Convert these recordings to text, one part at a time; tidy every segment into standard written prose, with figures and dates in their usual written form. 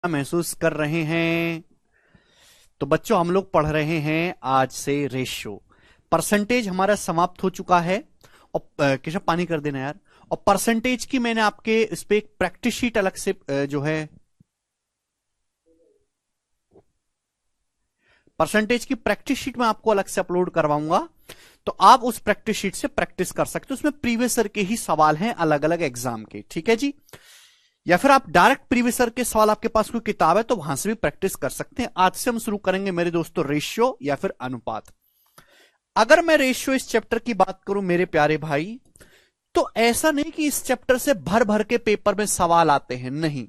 महसूस कर रहे हैं। तो बच्चों हम लोग पढ़ रहे हैं आज से रेशियो। परसेंटेज हमारा समाप्त हो चुका है। और केशव पानी कर देना यार। और परसेंटेज की मैंने आपके इस पे एक प्रैक्टिस शीट अलग से जो है परसेंटेज की प्रैक्टिस शीट मैं आपको अलग से अपलोड करवाऊंगा। तो आप उस प्रैक्टिस शीट से प्रैक्टिस कर सकते हो। उसमें प्रीवियस ईयर के ही सवाल हैं अलग अलग एग्जाम के। ठीक है जी। या फिर आप डायरेक्ट प्रीवियस ईयर के सवाल, आपके पास कोई किताब है तो वहां से भी प्रैक्टिस कर सकते हैं। आज से हम शुरू करेंगे मेरे दोस्तों रेशियो या फिर अनुपात। अगर मैं रेशियो इस चैप्टर की बात करूं मेरे प्यारे भाई, तो ऐसा नहीं कि इस चैप्टर से भर भर के पेपर में सवाल आते हैं, नहीं।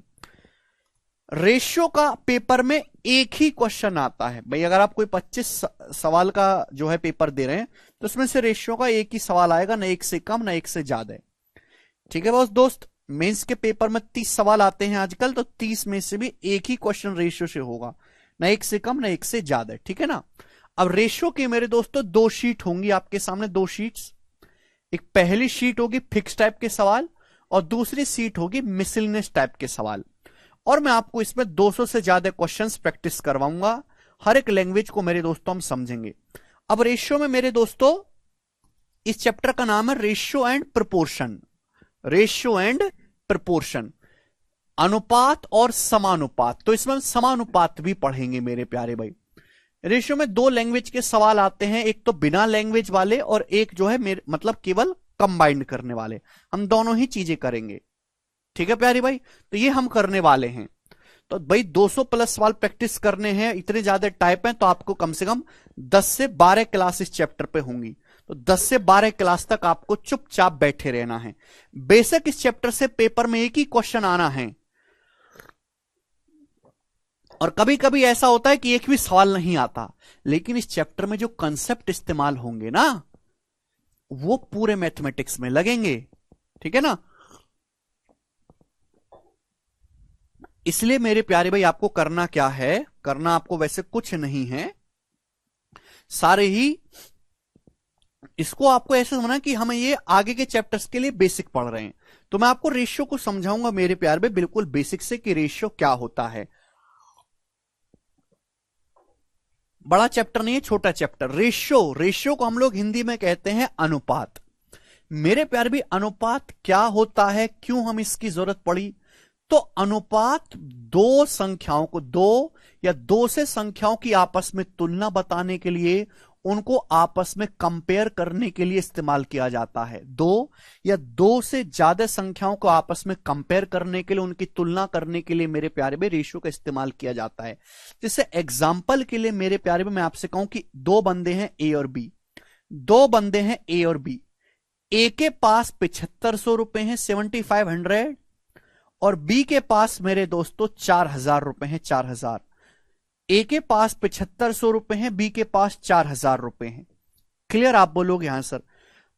रेशियो का पेपर में एक ही क्वेश्चन आता है भाई। अगर आप कोई 25 सवाल का जो है पेपर दे रहे हैं तो उसमें से रेशियो का एक ही सवाल आएगा, ना एक से कम ना एक से ज्यादा। ठीक है बॉस दोस्त। मेंस के पेपर में 30 सवाल आते हैं आजकल, तो 30 में से भी एक ही क्वेश्चन रेशियो से होगा, ना एक से कम ना एक से ज्यादा। ठीक है ना। अब रेशियो के मेरे दोस्तों दो शीट होंगी आपके सामने, दो शीट्स। एक पहली शीट होगी फिक्स टाइप के सवाल और दूसरी शीट होगी मिसलिनियस टाइप के सवाल। और मैं आपको इसमें 200 से ज्यादा क्वेश्चंस प्रैक्टिस करवाऊंगा। हर एक लैंग्वेज को मेरे दोस्तों हम समझेंगे। अब रेशियो में मेरे दोस्तों इस चैप्टर का नाम है ratio and proportion. Ratio and proportion, अनुपात और समानुपात। तो इसमें हम समानुपात भी पढ़ेंगे मेरे प्यारे भाई। रेशियो में दो लैंग्वेज के सवाल आते हैं, एक तो बिना लैंग्वेज वाले और एक जो है मेरे मतलब केवल कंबाइंड करने वाले। हम दोनों ही चीजें करेंगे। ठीक है प्यारे भाई। तो ये हम करने वाले हैं। तो भाई 200 प्लस सवाल प्रैक्टिस करने हैं, इतने ज्यादा टाइप हैं, तो आपको कम से कम 10 से 12 क्लास इस चैप्टर पे होंगी। तो 10 से 12 क्लास तक आपको चुपचाप बैठे रहना है। बेशक इस चैप्टर से पेपर में एक ही क्वेश्चन आना है, और कभी कभी ऐसा होता है कि एक भी सवाल नहीं आता, लेकिन इस चैप्टर में जो कंसेप्ट इस्तेमाल होंगे ना, वो पूरे मैथमेटिक्स में लगेंगे। ठीक है ना। इसलिए मेरे प्यारे भाई आपको करना क्या है, करना आपको वैसे कुछ नहीं है, सारे ही इसको आपको ऐसे समझना कि हम ये आगे के चैप्टर्स के लिए बेसिक पढ़ रहे हैं। तो मैं आपको रेशियो को समझाऊंगा मेरे प्यारे भाई बिल्कुल बेसिक से कि रेशियो क्या होता है। बड़ा चैप्टर नहीं है, छोटा चैप्टर। रेशियो, रेशियो को हम लोग हिंदी में कहते हैं अनुपात। मेरे प्यारे भी अनुपात क्या होता है, क्यों हम इसकी जरूरत पड़ी। तो अनुपात दो संख्याओं को, दो या दो से संख्याओं की आपस में तुलना बताने के लिए, उनको आपस में कंपेयर करने के लिए इस्तेमाल किया जाता है। दो या दो से ज्यादा संख्याओं को आपस में कंपेयर करने के लिए, उनकी तुलना करने के लिए मेरे प्यारे में रेशियो का इस्तेमाल किया जाता है। जैसे एग्जाम्पल के लिए मेरे प्यारे में मैं आपसे कहूं कि दो बंदे हैं ए और बी, दो बंदे हैं ए और बी। ए के पास 7500 रुपए हैं, 7500, और बी के पास मेरे दोस्तों 4000 रुपए हैं, 4000। ए के पास 7500 रुपए हैं, बी के पास 4000 रुपए हैं। क्लियर। आप बोलोगे हाँ सर।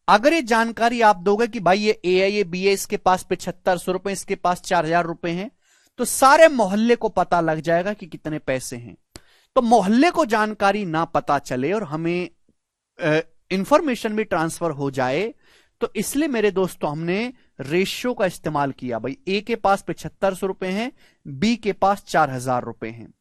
अगर ये जानकारी आप दोगे कि भाई ये ए है, ये बी है, इसके पास 7500 रुपए, इसके पास 4000 रुपए हैं, तो सारे मोहल्ले को पता लग जाएगा कि कितने पैसे हैं। तो मोहल्ले को जानकारी ना पता चले और हमें इंफॉर्मेशन भी ट्रांसफर हो जाए, तो इसलिए मेरे दोस्तों हमने रेशियो का इस्तेमाल किया। भाई ए के पास 7500 रुपए हैं, बी के पास 4000 रुपए हैं।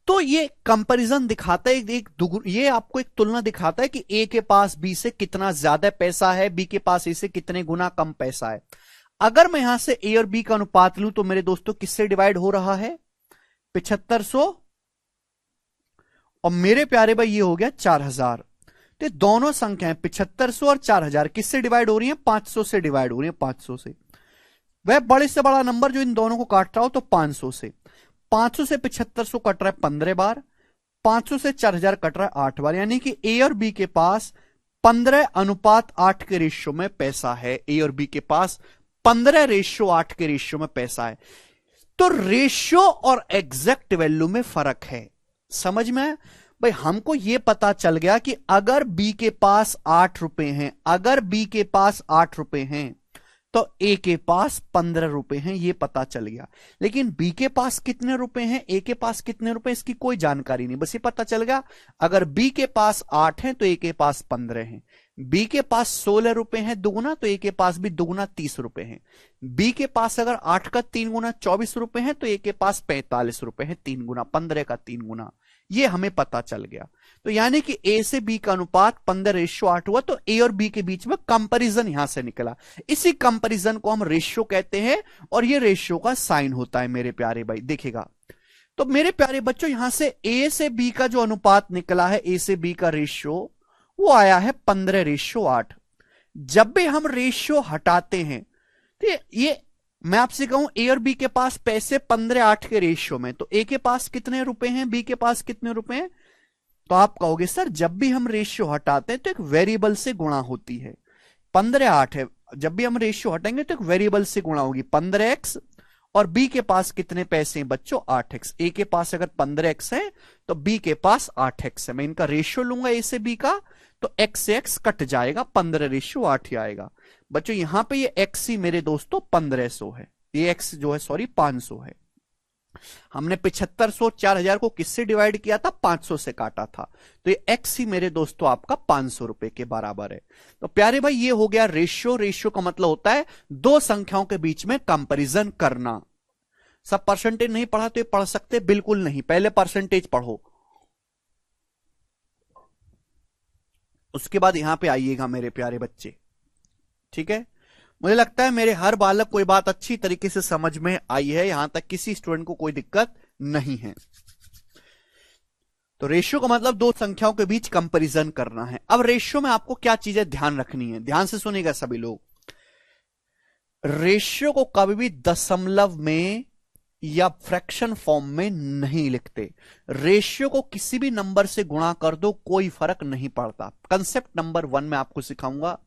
तो ये कंपैरिजन दिखाता है, ये आपको एक तुलना दिखाता है कि ए के पास बी से कितना ज्यादा पैसा है, बी के पास ए से कितने गुना कम पैसा है। अगर मैं यहां से ए और बी का अनुपात लूं तो मेरे दोस्तों किससे डिवाइड हो रहा है, 7500, और मेरे प्यारे भाई ये हो गया 4000। तो दोनों संख्याएं 7500 और 4000 किससे डिवाइड हो रही हैं, 500 से डिवाइड हो रही हैं, 500 से। वह बड़े से बड़ा नंबर जो इन दोनों को काट रहा हो तो 500 से। 500 से 7500 कट रहा है 15 बार, 500 से 4000 कट रहा है 8 बार, यानी कि ए और बी के पास 15:8 के रेशियो में पैसा है। ए और बी के पास 15:8 के रेशियो में पैसा है। तो रेशियो और एग्जैक्ट वैल्यू में फर्क है। समझ में भाई। हमको यह पता चल गया कि अगर बी के पास 8 रुपए हैं, अगर बी के पास 8 रुपए हैं, तो ए के पास 15 रुपए हैं, यह पता चल गया। लेकिन बी के पास कितने रुपए हैं, ए के पास कितने रुपए, इसकी कोई जानकारी नहीं, बस ये पता चल गया अगर बी के पास 8 हैं तो ए के पास 15 हैं। बी के पास 16 रुपए है दुगुना, तो ए के पास भी दुगुना 30 रुपए है। बी के पास अगर 8 का 3 गुना 24 रुपए है, तो ए के पास 45 रुपए है 3 गुना, 15 का 3 गुना। ये हमें पता चल गया। तो यानी कि ए से बी का अनुपात 15:8 हुआ। तो ए और बी के बीच में कंपैरिजन यहां से निकला। इसी कंपैरिजन को हम रेशियो कहते हैं, और ये रेशियो का साइन होता है मेरे प्यारे भाई, देखिएगा। तो मेरे प्यारे बच्चों, यहां से ए से बी का जो अनुपात निकला है, ए से बी का रेशियो, वो आया है 15:8। जब भी हम रेशियो हटाते हैं, तो ये मैं आपसे कहूं ए और बी के पास पैसे 15:8 के रेशियो में, तो ए के पास कितने रुपए हैं, बी के पास कितने रुपए हैं? तो आप कहोगे सर जब भी हम रेशियो हटाते हैं तो एक वेरिएबल से गुणा होती है। 15:8 है, जब भी हम रेशियो हटाएंगे तो एक वेरिएबल से गुणा होगी 15x, और बी के पास कितने पैसे हैं बच्चों? 8x। ए के पास अगर 15x है तो बी के पास 8x है। मैं इनका रेशियो लूंगा ए से बी का, तो x से x कट जाएगा, 15:8 ही आएगा। बच्चों यहां पे ये x ही मेरे दोस्तों 1500 है, ये x जो है सॉरी 500 है। हमने 7500 4000 को किससे डिवाइड किया था? 500 से काटा था। तो ये x ही मेरे दोस्तों आपका 500 रुपए के बराबर है। तो प्यारे भाई ये हो गया रेशियो। रेशियो का मतलब होता है दो संख्याओं के बीच में कंपैरिजन करना। सब परसेंटेज नहीं पढ़ा तो ये पढ़ सकते? बिल्कुल नहीं, पहले परसेंटेज पढ़ो, उसके बाद यहां पे आइएगा मेरे प्यारे बच्चे, ठीक है। मुझे लगता है मेरे हर बालक को ये बात अच्छी तरीके से समझ में आई है, यहां तक किसी स्टूडेंट को कोई दिक्कत नहीं है। तो रेशियो का मतलब दो संख्याओं के बीच कंपैरिजन करना है। अब रेशियो में आपको क्या चीजें ध्यान रखनी है, ध्यान से सुनिएगा सभी लोग। रेशियो को कभी भी दशमलव में या फ्रैक्शन फॉर्म में नहीं लिखते। रेशियो को किसी भी नंबर से गुणा कर दो, कोई फर्क नहीं पड़ता। कंसेप्ट नंबर 1 में आपको सिखाऊंगा।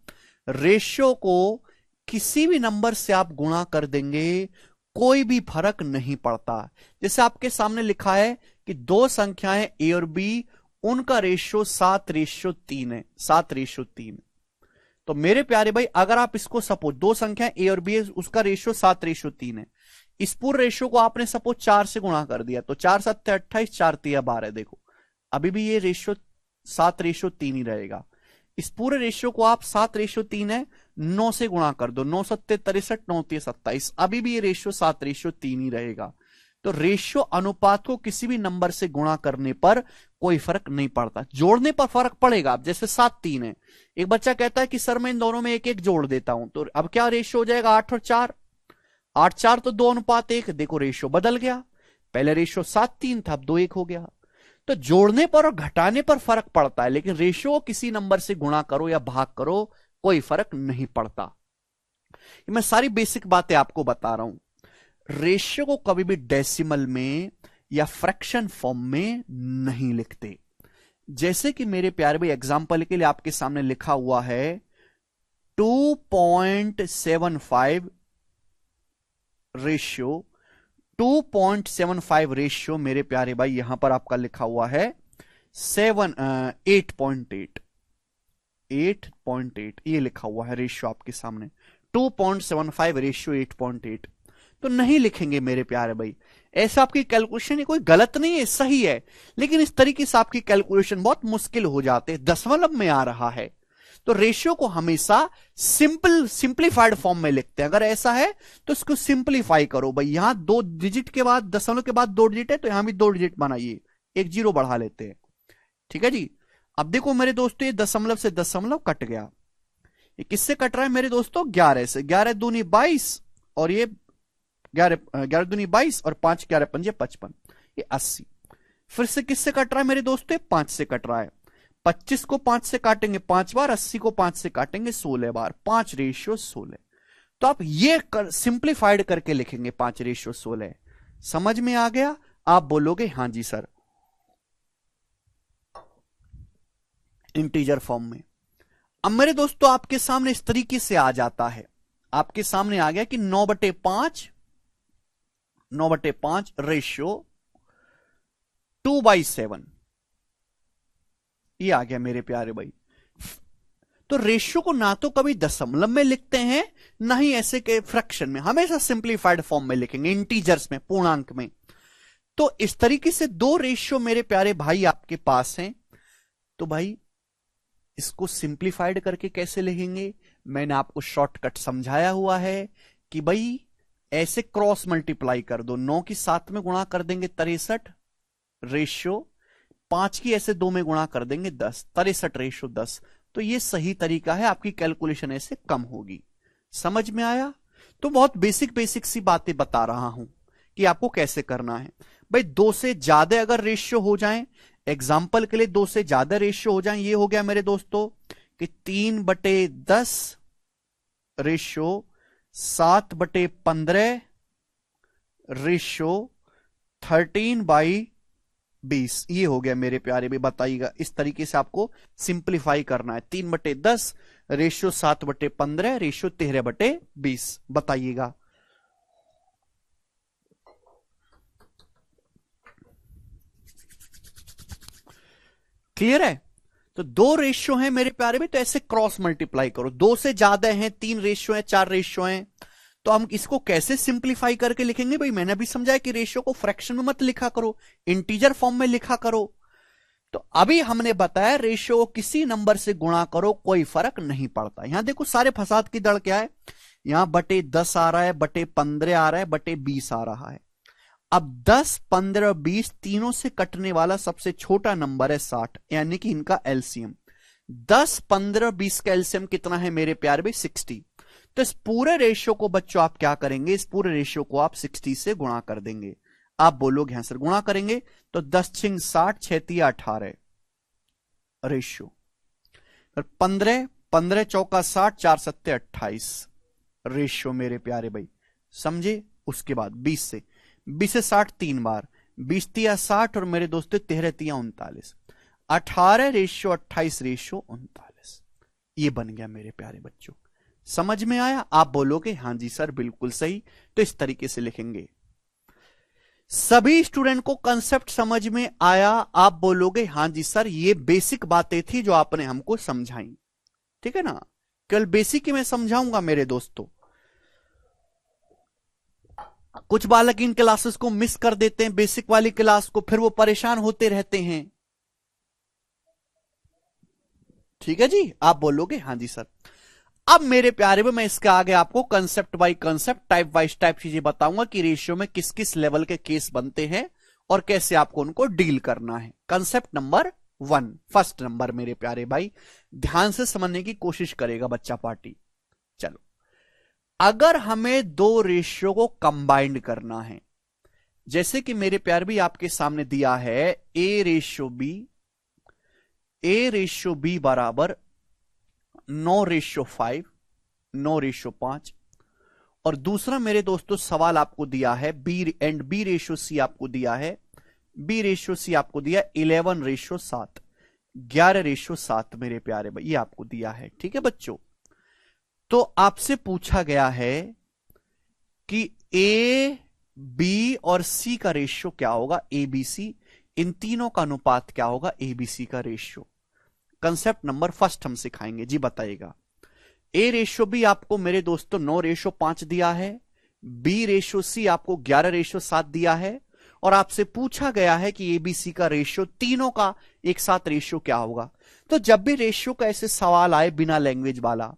रेशियो को किसी भी नंबर से आप गुणा कर देंगे, कोई भी फर्क नहीं पड़ता। जैसे आपके सामने लिखा है कि दो संख्याएं ए और बी, उनका रेशियो 7:3 है, 7:3। तो मेरे प्यारे भाई अगर आप इसको सपोज, दो संख्याएं ए और बी है, उसका रेशियो 7:3 है, इस पूरे रेशियो को आपने सपोज 4 से गुणा कर दिया, तो 4 7 28, 4 3 12। देखो अभी भी ये रेशियो 7:3 ही रहेगा। इस पूरे रेशियो को आप 7:3 है 9 से गुणा कर दो, 9 7 63, 9 3 27, अभी भी ये रेशियो 7:3 ही रहेगा। तो रेशियो अनुपात को किसी भी नंबर से गुणा करने पर कोई फर्क नहीं पड़ता, जोड़ने पर फर्क पड़ेगा। अब जैसे 7 3 है, एक बच्चा कहता है कि सर मैं इन दोनों में एक एक जोड़ देता हूं, तो अब क्या रेशियो हो जाएगा? 8 और 4, 8 4 तो 2:1। देखो रेशियो बदल गया, पहले रेशियो 7 3 था, अब 2:1 हो गया। तो जोड़ने पर और घटाने पर फर्क पड़ता है, लेकिन रेशियो को किसी नंबर से गुणा करो या भाग करो, कोई फर्क नहीं पड़ता। मैं सारी बेसिक बातें आपको बता रहा हूं। रेशियो को कभी भी डेसिमल में या फ्रैक्शन फॉर्म में नहीं लिखते। जैसे कि मेरे प्यारे भाई एग्जांपल के लिए आपके सामने लिखा हुआ है 2.75 रेशियो, 2.75 रेशियो मेरे प्यारे भाई यहां पर आपका लिखा हुआ है 8.8, 8.8 ये लिखा हुआ है रेशियो आपके सामने, 2.75 रेशियो 8.8। तो नहीं लिखेंगे मेरे प्यारे भाई, ऐसा आपकी कैलकुलेशन कोई गलत नहीं है, सही है, लेकिन इस तरीके से आपकी कैलकुलेशन बहुत मुश्किल हो जाते हैं। दशमलव में आ रहा है तो रेशियो को हमेशा सिंप्लीफाइड फॉर्म में लिखते हैं। अगर ऐसा है तो इसको सिंप्लीफाई करो भाई, यहां 2 डिजिट के बाद, दशमलव के बाद 2 डिजिट है, तो यहां भी 2 डिजिट बनाइए, एक 0 बढ़ा लेते हैं, ठीक है जी। अब देखो मेरे दोस्तों ये दशमलव से दशमलव कट गया, ये किससे कट रहा है मेरे दोस्तों? 11 से। 11 दूनी 22, और ये 11 दूनी 22 और 5 11 5 55, ये 80। फिर से किससे कट रहा है मेरे दोस्तों? 5 से कट रहा है। 25 को 5 से काटेंगे 5 बार, 80 को 5 से काटेंगे 16 बार, 5:16। तो आप ये सिंप्लीफाइड करके लिखेंगे 5:16। समझ में आ गया? आप बोलोगे हां जी सर, इंटीजर फॉर्म में। अब मेरे दोस्तों आपके सामने इस तरीके से आ जाता है, आपके सामने आ गया कि 9/5 रेशियो 2/7, ये आ गया मेरे प्यारे भाई। तो रेशियो को ना तो कभी दशमलव में लिखते हैं, ना ही ऐसे के फ्रैक्शन में, हमेशा सिंप्लीफाइड फॉर्म में लिखेंगे, इंटीजर्स में, पूर्णांक में। तो इस तरीके से दो रेशियो मेरे प्यारे भाई आपके पास हैं। तो भाई इसको सिंप्लीफाइड करके कैसे लिखेंगे, मैंने आपको शॉर्टकट समझाया हुआ है कि भाई ऐसे क्रॉस मल्टीप्लाई कर दो, 9 की 7 में गुणा कर देंगे 63 रेशियो 5 की ऐसे 2 में गुणा कर देंगे 10, 63 रेशियो 10। तो ये सही तरीका है, आपकी कैलकुलेशन ऐसे कम होगी। समझ में आया? तो बहुत बेसिक बेसिक सी बातें बता रहा हूं कि आपको कैसे करना है। भाई 2 से ज्यादा अगर रेशियो हो जाए, एग्जाम्पल के लिए 2 से ज्यादा रेशियो हो जाए, ये हो गया मेरे दोस्तों कि 3/10 रेशियो 7/15 रेशियो 13/20, ये हो गया मेरे प्यारे भी। बताइएगा, इस तरीके से आपको सिंप्लीफाई करना है। 3/10 रेशियो 7/15 रेशियो 13/20, बताइएगा। क्लियर है? तो 2 रेशियो हैं मेरे प्यारे में, तो ऐसे क्रॉस मल्टीप्लाई करो। 2 से ज्यादा हैं, 3 रेशियो हैं, 4 रेशियो हैं, तो हम इसको कैसे सिंप्लीफाई करके लिखेंगे? भाई मैंने अभी समझाया कि रेशियो को फ्रैक्शन में मत लिखा करो, इंटीजर फॉर्म में लिखा करो। तो अभी हमने बताया रेशियो को किसी नंबर से गुणा करो, कोई फर्क नहीं पड़ता। यहां देखो सारे फसाद की दड़ क्या है, यहां बटे 10 आ रहा है, बटे 15 आ रहा है, बटे 20 आ रहा है। अब 10, 15, 20 तीनों से कटने वाला सबसे छोटा नंबर है 60, यानी कि इनका एलसीएम 10, 15, 20 का एलसीएम कितना है मेरे प्यारे भाई? 60। तो इस पूरे रेशियो को बच्चों आप क्या करेंगे, इस पूरे रेशियो को आप 60 से गुणा कर देंगे। आप बोलोगे हाँ सर गुणा करेंगे, तो 10 छिंग 60, 6 18 रेशियो, 15, 15 चौका 60, 4 सत्ते 28 रेशियो मेरे प्यारे भाई, समझे? उसके बाद 20 से 60 3 बार, 20 तिया 60 और मेरे दोस्तों 13 तिया 39, 18 रेशियो 28 रेशियो 39, ये बन गया मेरे प्यारे बच्चों। समझ में आया? आप बोलोगे हाँ जी सर बिल्कुल सही। तो इस तरीके से लिखेंगे। सभी स्टूडेंट को कंसेप्ट समझ में आया? आप बोलोगे हाँ जी सर, ये बेसिक बातें थी जो आपने हमको समझाई, ठीक है ना? केवल बेसिक ही मैं समझाऊंगा मेरे दोस्तों। कुछ बालक इन क्लासेस को मिस कर देते हैं, बेसिक वाली क्लास को, फिर वो परेशान होते रहते हैं। ठीक है जी, आप बोलोगे हाँ जी सर। अब मेरे प्यारे में मैं इसके आगे आपको concept by concept, type wise type चीजें बताऊंगा कि रेशियो में किस किस लेवल के केस बनते हैं और कैसे आपको उनको डील करना है। कंसेप्ट नंबर 1, फर्स्ट नंबर मेरे प्यारे भाई, ध्यान से समझने की कोशिश करेगा बच्चा पार्टी। चलो, अगर हमें 2 रेशियो को कंबाइंड करना है, जैसे कि मेरे प्यारे भी आपके सामने दिया है ए रेशियो बी बराबर 9:5, 9:5, और दूसरा मेरे दोस्तों सवाल आपको दिया है बी रेशियो सी आपको दिया है, बी रेशियो सी आपको दिया 11:7, 11:7 मेरे प्यारे भाई, ये आपको दिया है। ठीक है बच्चों, तो आपसे पूछा गया है कि ए बी और सी का रेशियो क्या होगा, ए बी सी, इन तीनों का अनुपात क्या होगा, ए बी सी का रेशियो। कंसेप्ट नंबर फर्स्ट हम सिखाएंगे जी, बताइएगा। ए रेशियो बी आपको मेरे दोस्तों 9:5 दिया है, बी रेशियो सी आपको 11:7 दिया है, और आपसे पूछा गया है कि एबीसी का रेशियो, तीनों का एक साथ रेशियो क्या होगा। तो जब भी रेशियो का ऐसे सवाल आए बिना लैंग्वेज वाला,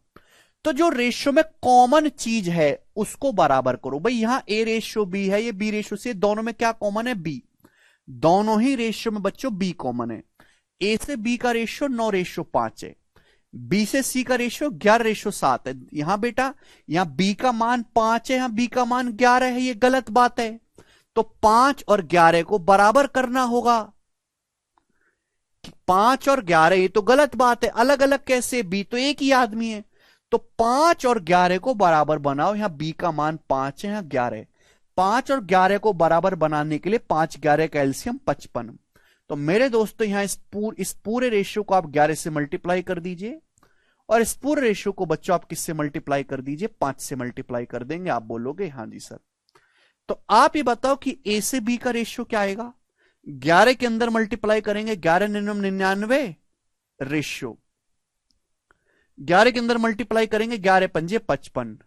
तो जो रेशियो में कॉमन चीज है उसको बराबर करो। भाई यहां ए रेशियो बी है, ये बी रेशियो सी, दोनों में क्या कॉमन है, बी। दोनों ही रेशियो में बच्चों बी कॉमन है। ए से बी का रेशियो 9:5 है, बी से सी का रेशियो 11:7 है। यहां बेटा, यहां बी का मान 5 है, यहां बी का मान 11 है, ये गलत बात है। तो 5 और 11 को बराबर करना होगा। 5 और 11 ये तो गलत बात है, अलग अलग कैसे, बी तो एक ही आदमी है। तो 5 और 11 को बराबर बनाओ, यहां बी का मान 5 है, यहां 11। 5 और 11 को बराबर बनाने के लिए 5 11 का एलसीएम 55। तो मेरे दोस्तों यहां इस पूरे रेशियो को आप 11 से मल्टीप्लाई कर दीजिए, और इस पूरे रेशियो को बच्चों आप किससे मल्टीप्लाई कर दीजिए, 5 से मल्टीप्लाई कर देंगे। आप बोलोगे हाँ जी सर। तो आप ये बताओ कि ए से बी का रेशियो क्या आएगा, 11 के अंदर मल्टीप्लाई करेंगे, 11 99 रेशियो, 11 के अंदर मल्टीप्लाई करेंगे, 11 पंजे 55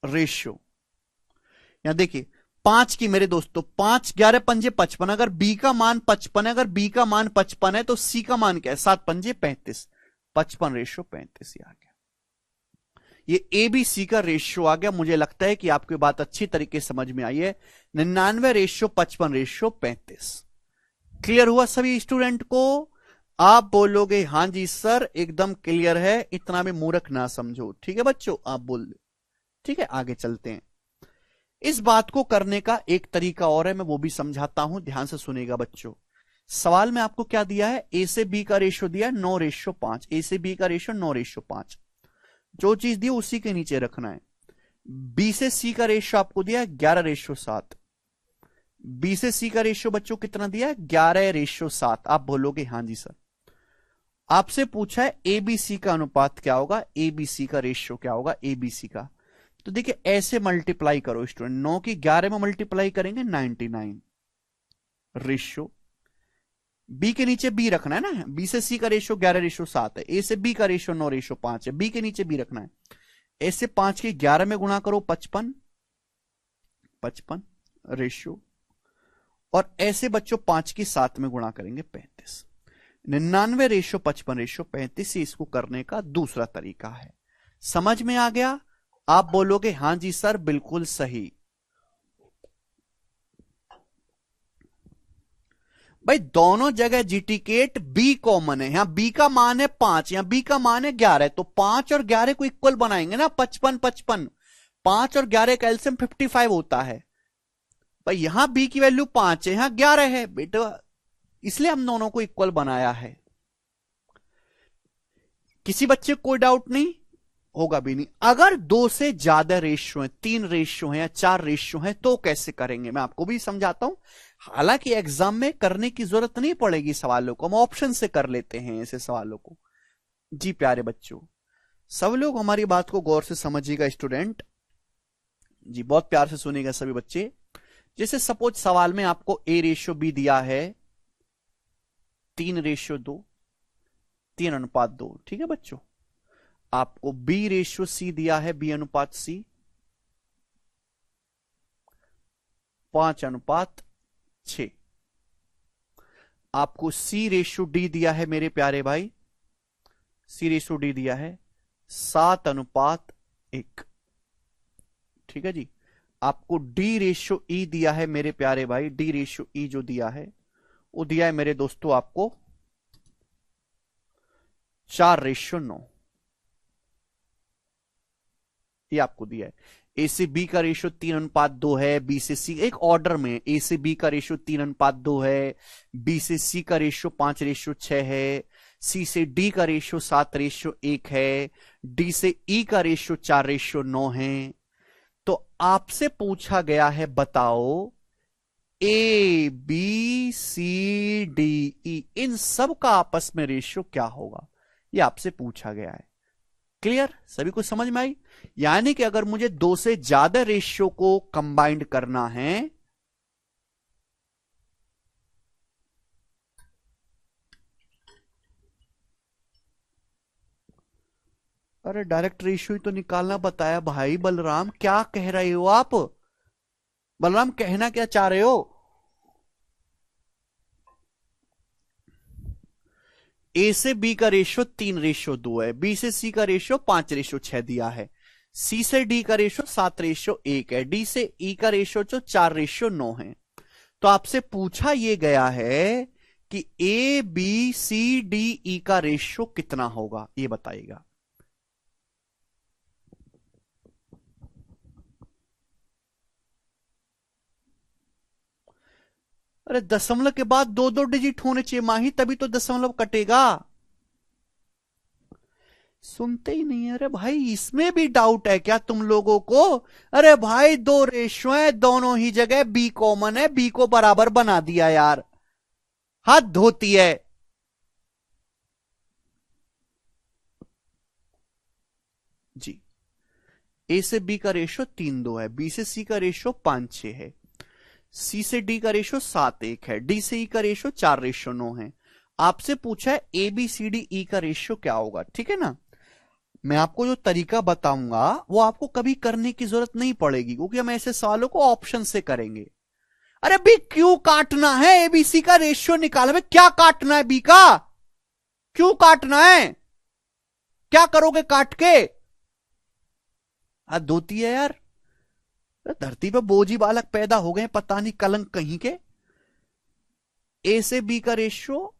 रेशियो। यहां देखिए 5 की मेरे दोस्तों, 5 11 पंजे 55। अगर बी का मान 55 है, अगर बी का मान 55 है तो सी का मान क्या है? 7 पंजे 35, 55:35 आ गया। ये ए बी सी का रेशियो आ गया। मुझे लगता है कि आपको बात अच्छी तरीके से समझ में आई है। 99:55:35 क्लियर हुआ सभी स्टूडेंट को? आप बोलोगे हां जी सर एकदम क्लियर है, इतना भी मूर्ख ना समझो। ठीक है बच्चों, आप बोल दो। ठीक है, आगे चलते हैं। इस बात को करने का एक तरीका और है, मैं वो भी समझाता हूं, ध्यान से सुनेगा बच्चों। सवाल में आपको क्या दिया है? ए से बी का रेशियो दिया 9:5। ए से बी का रेशियो 9:5। जो चीज दी उसी के नीचे रखना है। बी से सी का रेशियो आपको दिया है 11:7। बी से सी का रेशियो बच्चों कितना दिया है? 11:7। आप बोलोगे हां जी सर। आपसे पूछा है एबीसी का अनुपात क्या होगा, एबीसी का रेशियो क्या होगा, एबीसी का। तो देखिए ऐसे मल्टीप्लाई करो स्टूडेंट, 9 की 11 में मल्टीप्लाई करेंगे 99 रेशियो। बी के नीचे बी रखना है ना, बी से सी का रेशियो 11:7 है, ए से बी का रेशियो 9:5 है, बी के नीचे बी रखना है। ऐसे 5 की 11 में गुणा करो 55 रेशियो, और ऐसे बच्चों 5 की 7 में गुणा करेंगे 35। 99:55:35 इसको करने का दूसरा तरीका है। समझ में आ गया? आप बोलोगे हां जी सर बिल्कुल सही। भाई दोनों जगह जीटीकेट बी कॉमन है। यहां बी का मान है 5, यहां बी का मान है 11, तो 5 और 11 को इक्वल बनाएंगे ना, 55 5 और 11 का एलसीएम 55 होता है। भाई यहां बी की वैल्यू 5 है, यहां 11 है बेटा, इसलिए हम दोनों को इक्वल बनाया है। किसी बच्चे को कोई डाउट नहीं होगा भी नहीं। अगर 2 से ज्यादा रेशियो है, 3 रेशियो है या 4 रेशियो है तो कैसे करेंगे, मैं आपको भी समझाता हूं। हालांकि एग्जाम में करने की जरूरत नहीं पड़ेगी सवालों को, हम ऑप्शन से कर लेते हैं ऐसे सवालों को। जी प्यारे बच्चों, सब लोग हमारी बात को गौर से समझिएगा स्टूडेंट जी, बहुत प्यार से सुनिएगा सभी बच्चे। जैसे सपोज सवाल में आपको A/B दिया है 3:2, 3:2, ठीक है बच्चों। आपको B/C दिया है B/C 5:6। आपको C/D दिया है मेरे प्यारे भाई, C/D दिया है 7:1, ठीक है जी। आपको D/E दिया है मेरे प्यारे भाई, D/E जो दिया है वो दिया है मेरे दोस्तों आपको 4:9, ये आपको दिया है। ए से बी का रेशियो 3:2 है, बी से सी एक ऑर्डर में, ए से बी का रेशियो 3:2 है, बी से सी का रेशियो 5:6 है, सी से डी का रेशियो 7:1 है, डी से ई का रेशियो 4:9 है। तो आपसे पूछा गया है बताओ A B C D E इन सब का आपस में रेशियो क्या होगा, ये आपसे पूछा गया है। क्लियर, सभी को समझ में आई? यानी कि अगर मुझे 2 से ज्यादा रेशियो को कंबाइंड करना है, अरे डायरेक्ट रेशियो ही तो निकालना बताया भाई। बलराम क्या कह रहे हो आप? बलराम कहना क्या चाह रहे हो? ए से बी का रेशियो 3:2 है, बी से सी का रेशियो 5:6 दिया है, सी से डी का रेशियो 7:1 है, डी से ई का रेशियो जो 4:9 है। तो आपसे पूछा यह गया है कि A B C D E का रेशियो कितना होगा, ये बताइएगा। अरे दशमलव के बाद 2-2 डिजिट होने चाहिए माही, तभी तो दशमलव कटेगा। सुनते ही नहीं। अरे भाई इसमें भी डाउट है क्या तुम लोगों को? अरे भाई 2 रेशियो है, दोनों ही जगह बी कॉमन है, बी को बराबर बना दिया यार, हद होती है। जी, ए से बी का रेशियो 3:2 है, बी से सी का रेशियो 5:6 है, सी से डी का रेशियो 7:1 है, डी से ई का रेशियो 4:9 है। आपसे पूछा है A B C D E का रेशियो क्या होगा, ठीक है ना। मैं आपको जो तरीका बताऊंगा वो आपको कभी करने की जरूरत नहीं पड़ेगी, क्योंकि हम ऐसे सवालों को ऑप्शन से करेंगे। अरे बी क्यों काटना है, एबीसी का रेशियो निकाल, भाई क्या काटना है बी का, क्यों काटना है, क्या करोगे काट के? हद होती है यार, धरती पे बोझी बालक पैदा हो गए पता नहीं कलंक कहीं के। ए से बी का रेशियो,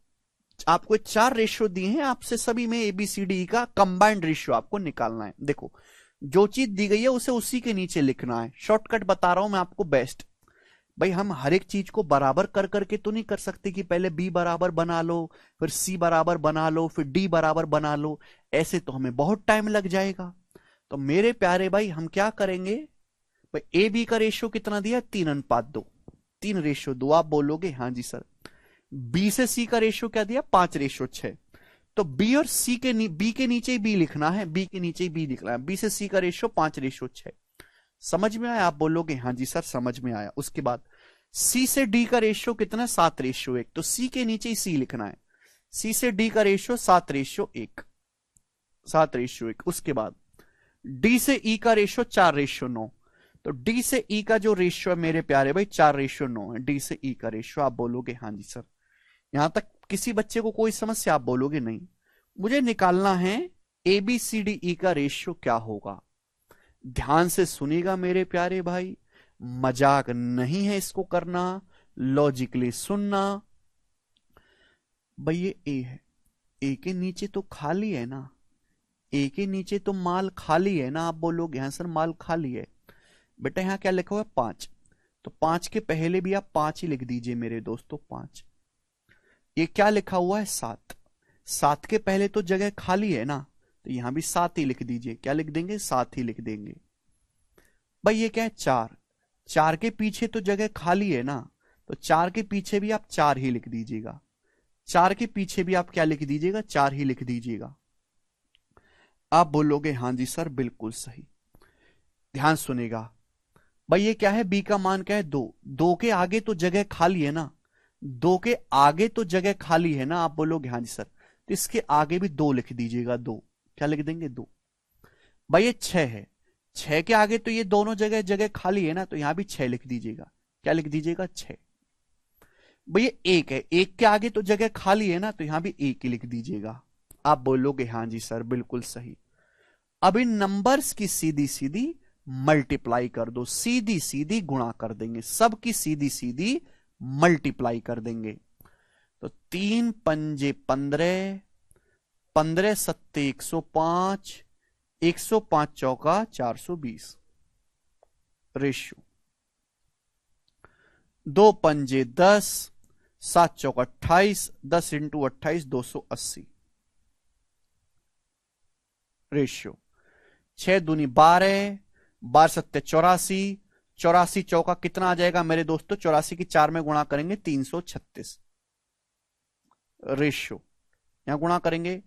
आपको 4 रेशियो दिए हैं, आपसे सभी में एबीसीडी का कंबाइंड रेशियो आपको निकालना है। देखो जो चीज दी गई है उसे उसी के नीचे लिखना है, शॉर्टकट बता रहा हूं मैं आपको बेस्ट। भाई हम हर एक चीज को बराबर कर करके तो नहीं कर सकते कि पहले बी बराबर बना लो, फिर सी बराबर बना लो, फिर डी बराबर बना लो, ऐसे तो हमें बहुत टाइम लग जाएगा। तो मेरे प्यारे भाई हम क्या करेंगे, भाई ए बी का रेशियो कितना दिया, 3:2, 3:2। आप बोलोगे हाँ जी सर। बी से सी का रेशियो क्या दिया, 5:6। तो बी और सी के बी के नीचे ही बी लिखना है, बी के नीचे ही बी लिखना है। बी से सी का रेशियो 5:6। समझ में आया? आप बोलोगे हाँ जी सर समझ में आया। उसके बाद सी से डी का रेशियो कितना है, 7:1। तो सी के नीचे ही सी लिखना है, सी से डी का रेशियो 7:1, 7:1। उसके बाद डी से ई का रेशियो 4:9। तो डी से ई का जो रेशियो है मेरे प्यारे भाई 4:9 है, डी से ई का रेशियो। आप बोलोगे हाँ जी सर। यहां तक किसी बच्चे को कोई समस्या? आप बोलोगे नहीं। मुझे निकालना है A B C D E का रेशियो क्या होगा। ध्यान से सुनिएगा मेरे प्यारे भाई, मजाक नहीं है इसको करना, लॉजिकली सुनना। भाई ये ए है, ए के नीचे तो खाली है ना, ए के नीचे तो माल खाली है ना। आप बोलोगे हाँ सर माल खाली है। बेटा यहां क्या लिखा हुआ है, 5। तो 5 के पहले भी आप 5 ही लिख दीजिए मेरे दोस्तों, 5। ये क्या लिखा हुआ है, 7। 7 के पहले तो जगह खाली है ना, तो यहां भी 7 ही लिख दीजिए। क्या लिख देंगे, 7 ही लिख देंगे। भाई ये क्या है, 4। 4 के पीछे तो जगह खाली है ना, तो 4 के पीछे भी आप 4 ही लिख दीजिएगा। 4 के पीछे भी आप क्या लिख दीजिएगा, 4 ही लिख दीजिएगा। आप बोलोगे हाँ जी सर बिल्कुल सही। ध्यान सुनेगा भाई, ये क्या है, बी का मान क्या है, 2। 2 के आगे तो जगह खाली है ना, 2 के आगे तो जगह खाली है ना। आप बोलोगे हाँ जी सर, तो इसके आगे भी 2 लिख दीजिएगा, 2। क्या लिख देंगे, 2। भाई ये 6 है, 6 के आगे तो ये दोनों जगह जगह खाली है ना, तो यहां भी 6 लिख दीजिएगा। क्या लिख दीजिएगा, 6। भाई ये 1 है, 1 के आगे तो जगह खाली है ना, तो यहां भी 1 ही लिख दीजिएगा। आप बोलोगे हाँ जी सर बिल्कुल सही। अब इन नंबर्स की सीधी सीधी मल्टीप्लाई कर दो, सीधी सीधी गुणा कर देंगे, सबकी सीधी सीधी मल्टीप्लाई कर देंगे। तो 3 पंजे 15, 15 सत्ते 105, 105 चौका 420 रेशियो। 2 पंजे 10, 7 चौका 28, 10 इंटू 28 280 रेशियो। 6 दूनी 12, 12 सत्ते 84, 84 चौका कितना आ जाएगा मेरे दोस्तों, 84 की 4 में गुणा करेंगे 336 रेशियो। यहां गुणा करेंगे,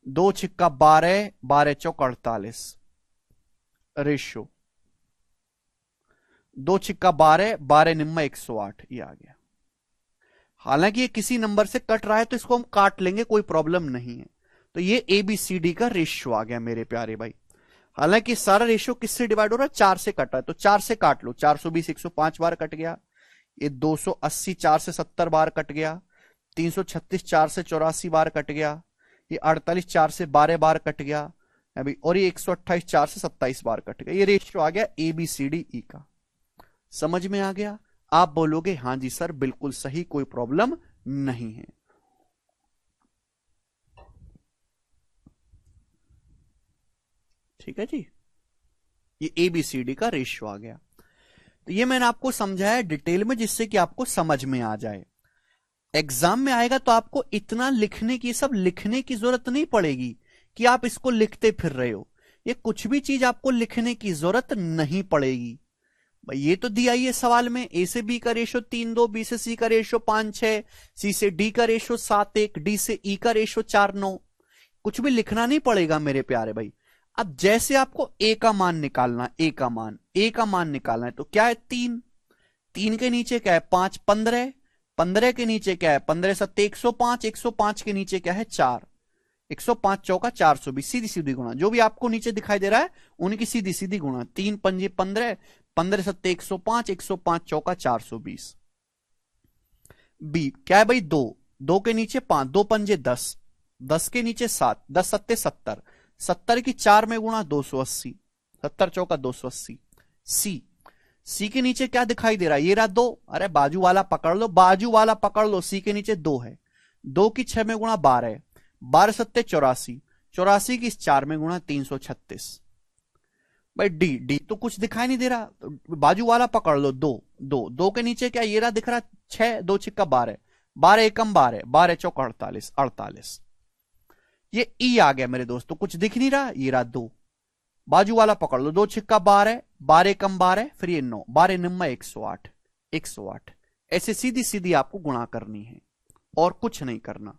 2 छिक्का 12, 12 चौका 48 रेशियो। 2 छिक्का 12, 12 निम्मा 108, ये आ गया। हालांकि ये किसी नंबर से कट रहा है तो इसको हम काट लेंगे, कोई प्रॉब्लम नहीं है। तो ये एबीसीडी का रेशियो आ गया मेरे प्यारे भाई। हालांकि सारा रेशियो किससे डिवाइड हो रहा है, 4 से कट रहा है, तो 4 से काट लो। 420 105 बार कट गया, ये 280 4 से 70 बार कट गया, 336 4 से 84 बार कट गया, ये 48 4 से 12 बार कट गया अभी, और ये 128 4 से 27 बार कट गया। ये रेशियो आ गया एबीसीडी का। समझ में आ गया? आप बोलोगे हाँ जी सर बिल्कुल सही, कोई प्रॉब्लम नहीं है। ठीक है जी, ये एबीसीडी का रेशियो आ गया। तो ये मैंने आपको समझाया डिटेल में, जिससे कि आपको समझ में आ जाए। एग्जाम में आएगा तो आपको इतना लिखने की, सब लिखने की जरूरत नहीं पड़ेगी कि आप इसको लिखते फिर रहे हो। ये कुछ भी चीज आपको लिखने की जरूरत नहीं पड़ेगी। भाई ये तो दिया ही है सवाल में, ए से बी का रेशियो 3:2, बी से सी का रेशियो 5:6, सी से डी का रेशियो 7:1, डी से ई का रेशियो 4:9। कुछ भी लिखना नहीं पड़ेगा मेरे प्यारे भाई। अब जैसे आपको ए का मान निकालना, ए का मान निकालना है, तो क्या है, 3। 3 के नीचे क्या है, 5, 15, 15 के नीचे क्या है, 15 सत्ते 105, 105 के नीचे क्या है, 4। 105 चौका 420, सीधी सीधी गुणा, जो भी आपको नीचे दिखाई दे रहा है उनकी सीधी सीधी गुणा। 3 पंजे 15, 15 सत्ते 105, 105 चौका 420। बी क्या है भाई? 2, 2 के नीचे 5, 2 पंजे 10, 10 के नीचे 7, 10 सत्ते 70, 70 की 4 में गुणा 280, 70 चौका 280। सी, सी के नीचे क्या दिखाई दे रहा है? ये रहा 2, अरे बाजू वाला पकड़ लो, बाजू वाला पकड़ लो। सी के नीचे 2 है, 2 की 6 में गुणा 12, 12 सत्ते 84, 84 की 4 में गुणा 336। भाई डी, डी तो कुछ दिखाई नहीं दे रहा, तो बाजू वाला पकड़ लो। 2, 2, 2 के नीचे क्या ये रहा दिख रहा 6, 2 छिक्का 12, 12 एकम 12, 12 चौका 48, 48। ये ई आ गया मेरे दोस्तों, कुछ दिख नहीं रहा, ये रहा 2, बाजू वाला पकड़ लो, 2 छिक्का 12, 12 कम 12, फिर ये 9, 12 निम्मा 108, 108। ऐसे सीधी सीधी आपको गुणा करनी है और कुछ नहीं करना।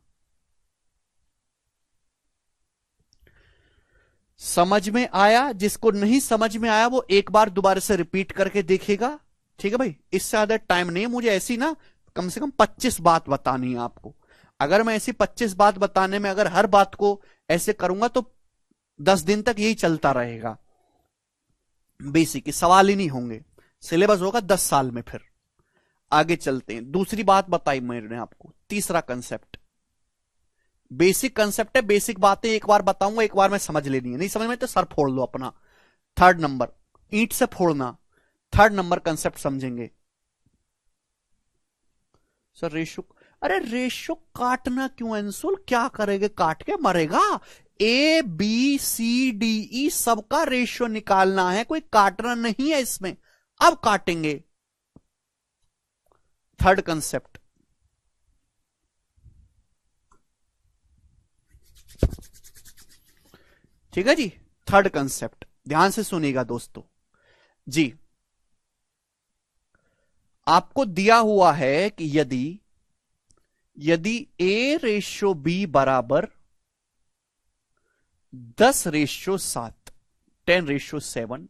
समझ में आया? जिसको नहीं समझ में आया वो एक बार दोबारा से रिपीट करके देखेगा, ठीक है भाई? इससे ज्यादा टाइम नहीं है मुझे, ऐसी ना कम से कम 25 बात बतानी है आपको। अगर मैं ऐसी 25 बात बताने में अगर हर बात को ऐसे करूंगा तो 10 दिन तक यही चलता रहेगा, बेसिक सवाल ही नहीं होंगे, सिलेबस होगा 10 साल में। फिर आगे चलते हैं, दूसरी बात बताई मैंने आपको, तीसरा कंसेप्ट, बेसिक कंसेप्ट है, बेसिक बातें एक बार बताऊंगा, एक बार में समझ लेनी है, नहीं समझ में तो सर फोड़ लो अपना। थर्ड नंबर, ईंट से फोड़ना, थर्ड नंबर कंसेप्ट समझेंगे। सर रेशो, अरे रेशो काटना क्यों अंशुल, क्या करेंगे? काट के मरेगा? A B C D E सबका रेशियो निकालना है, कोई काटना नहीं है इसमें। अब काटेंगे। थर्ड कंसेप्ट, ठीक है जी? थर्ड कंसेप्ट ध्यान से सुनिएगा दोस्तों जी। आपको दिया हुआ है कि यदि ए रेशो बी बराबर 10:7, 10:7,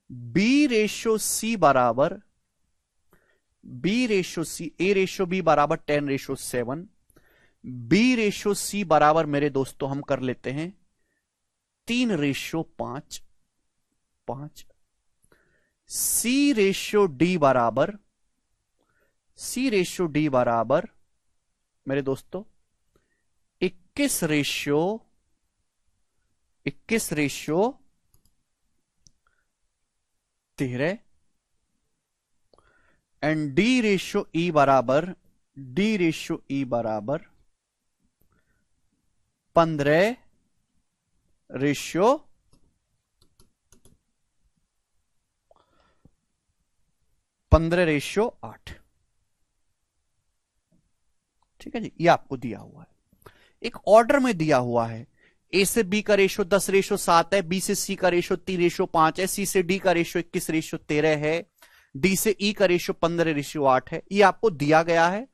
बी रेशो सी बराबर, बी रेशो सी, ए रेशो बी बराबर 10:7, बी रेशो सी बराबर मेरे दोस्तों हम कर लेते हैं 3:5, 5, सी रेशो डी बराबर, सी रेशो डी बराबर मेरे दोस्तों 21 रेशो 13, एंड डी रेशो ई बराबर, डी रेशो ई बराबर 15 रेशो 8। ठीक है जी? ये आपको दिया हुआ है, एक ऑर्डर में दिया हुआ है। ए से बी का रेशो 10:7 है, बी से सी का रेशो 3:5 है, सी से डी का रेशो 21:13 है, डी से ई का रेशो 15:8 है। ये आपको दिया गया है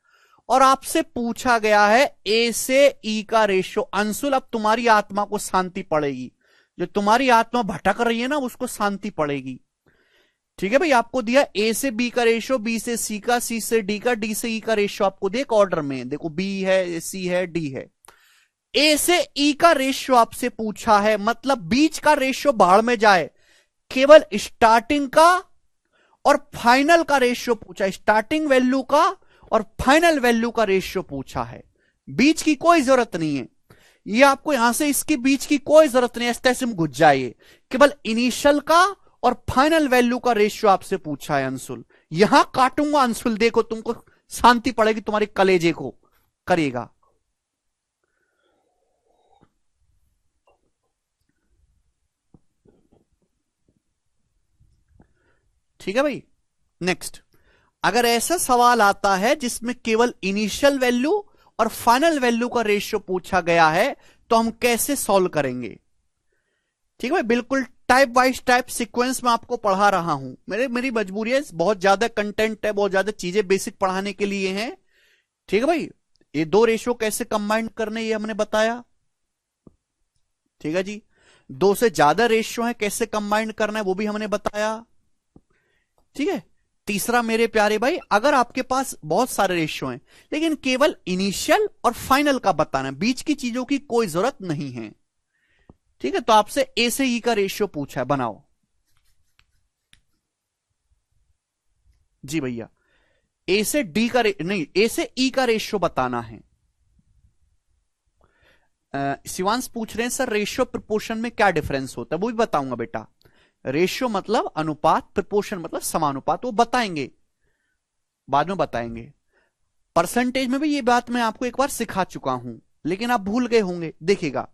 और आपसे पूछा गया है ए से ई का रेशो। अंशुल अब तुम्हारी आत्मा को शांति पड़ेगी, जो तुम्हारी आत्मा भटक रही है ना उसको शांति पड़ेगी। ठीक है भाई? आपको दिया ए से बी का रेशो, बी से सी का, सी से डी का, डी से ई का रेशो आपको दिया एक ऑर्डर में। देखो बी है, सी है, डी है। ए से ई का रेशो आपसे पूछा है, मतलब बीच का रेशो भाड़ में जाए, केवल स्टार्टिंग का और फाइनल का रेशियो पूछा, स्टार्टिंग वैल्यू का और फाइनल वैल्यू का रेशियो पूछा है। बीच की कोई जरूरत नहीं है, ये आपको यहां से इसके बीच की कोई जरूरत नहीं है, ऐसे में घुस जाइए। केवल इनिशियल का और फाइनल वैल्यू का रेशियो आपसे पूछा है अंशुल। यहां काटूंगा अंशुल, देखो तुमको शांति पड़ेगी, तुम्हारे कलेजे को करेगा। ठीक है भाई? नेक्स्ट, अगर ऐसा सवाल आता है जिसमें केवल इनिशियल वैल्यू और फाइनल वैल्यू का रेशियो पूछा गया है तो हम कैसे सॉल्व करेंगे? ठीक है भाई? बिल्कुल टाइप वाइज टाइप सीक्वेंस में आपको पढ़ा रहा हूं। मेरी मजबूरी है, बहुत ज्यादा कंटेंट है, बहुत ज्यादा चीजें बेसिक पढ़ाने के लिए हैं। ठीक है भाई? ये दो रेशियो कैसे कंबाइन करने ये हमने बताया। ठीक है जी? दो से ज्यादा रेशियो है कैसे कंबाइन करना है वो भी हमने बताया। ठीक है? तीसरा मेरे प्यारे भाई, अगर आपके पास बहुत सारे रेशियो हैं लेकिन केवल इनिशियल और फाइनल का बताना है, बीच की चीजों की कोई जरूरत नहीं है, ठीक है, तो आपसे ए से ई का रेशियो पूछा है, बनाओ। जी भैया, ए से डी का नहीं, ए से ई का रेशियो बताना है। शिवांश पूछ रहे हैं सर रेशियो प्रपोर्शन में क्या डिफरेंस होता है, वो भी बताऊंगा बेटा। रेशियो मतलब अनुपात, प्रपोर्शन मतलब समानुपात, वो बताएंगे, बाद में बताएंगे। परसेंटेज में भी ये बात मैं आपको एक बार सिखा चुका हूं, लेकिन आप भूल गए होंगे। देखिएगा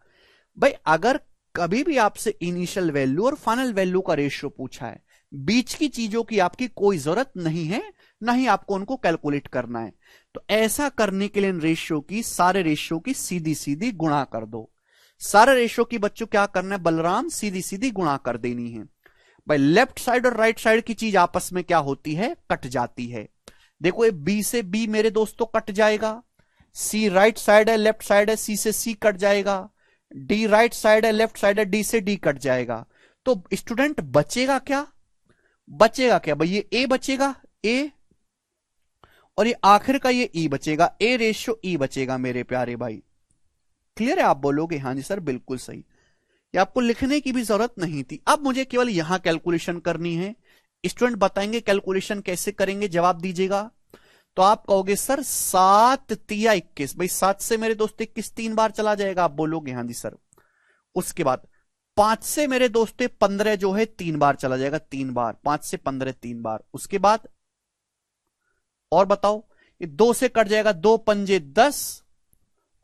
भाई, अगर कभी भी आपसे इनिशियल वैल्यू और फाइनल वैल्यू का रेशियो पूछा है, बीच की चीजों की आपकी कोई जरूरत नहीं है, ना ही आपको उनको कैलकुलेट करना है, तो ऐसा करने के लिए इन रेशियो की, सारे रेशियो की सीधी सीधी गुणा कर दो। सारे रेशियो की बच्चों क्या करना है बलराम, सीधी सीधी गुणा कर देनी है भाई। लेफ्ट साइड और राइट साइड की चीज आपस में क्या होती है, कट जाती है। देखो ये बी से बी मेरे दोस्तों कट जाएगा, सी राइट साइड है, लेफ्ट साइड है, सी से सी कट जाएगा, डी राइट साइड है, लेफ्ट साइड है, डी से डी कट जाएगा। तो स्टूडेंट बचेगा क्या, बचेगा क्या भाई, ये ए बचेगा, ए, और ये आखिर का ये ई बचेगा, ए रेशियो ई बचेगा मेरे प्यारे भाई। क्लियर है, आप बोलोगे हाँ जी सर बिल्कुल सही, ये आपको लिखने की भी जरूरत नहीं थी। अब मुझे केवल यहां कैलकुलेशन करनी है। स्टूडेंट बताएंगे कैलकुलेशन कैसे करेंगे, जवाब दीजिएगा। तो आप कहोगे सर 7 तिया 21, भाई 7 से मेरे दोस्त 21 3 बार चला जाएगा, आप बोलोगे हाँ जी सर। उसके बाद 5 से मेरे दोस्त 15 जो है 3 बार चला जाएगा, 3 बार, 5 से 15 3 बार। उसके बाद और बताओ, ये 2 से कट जाएगा, 2 पंजे 10,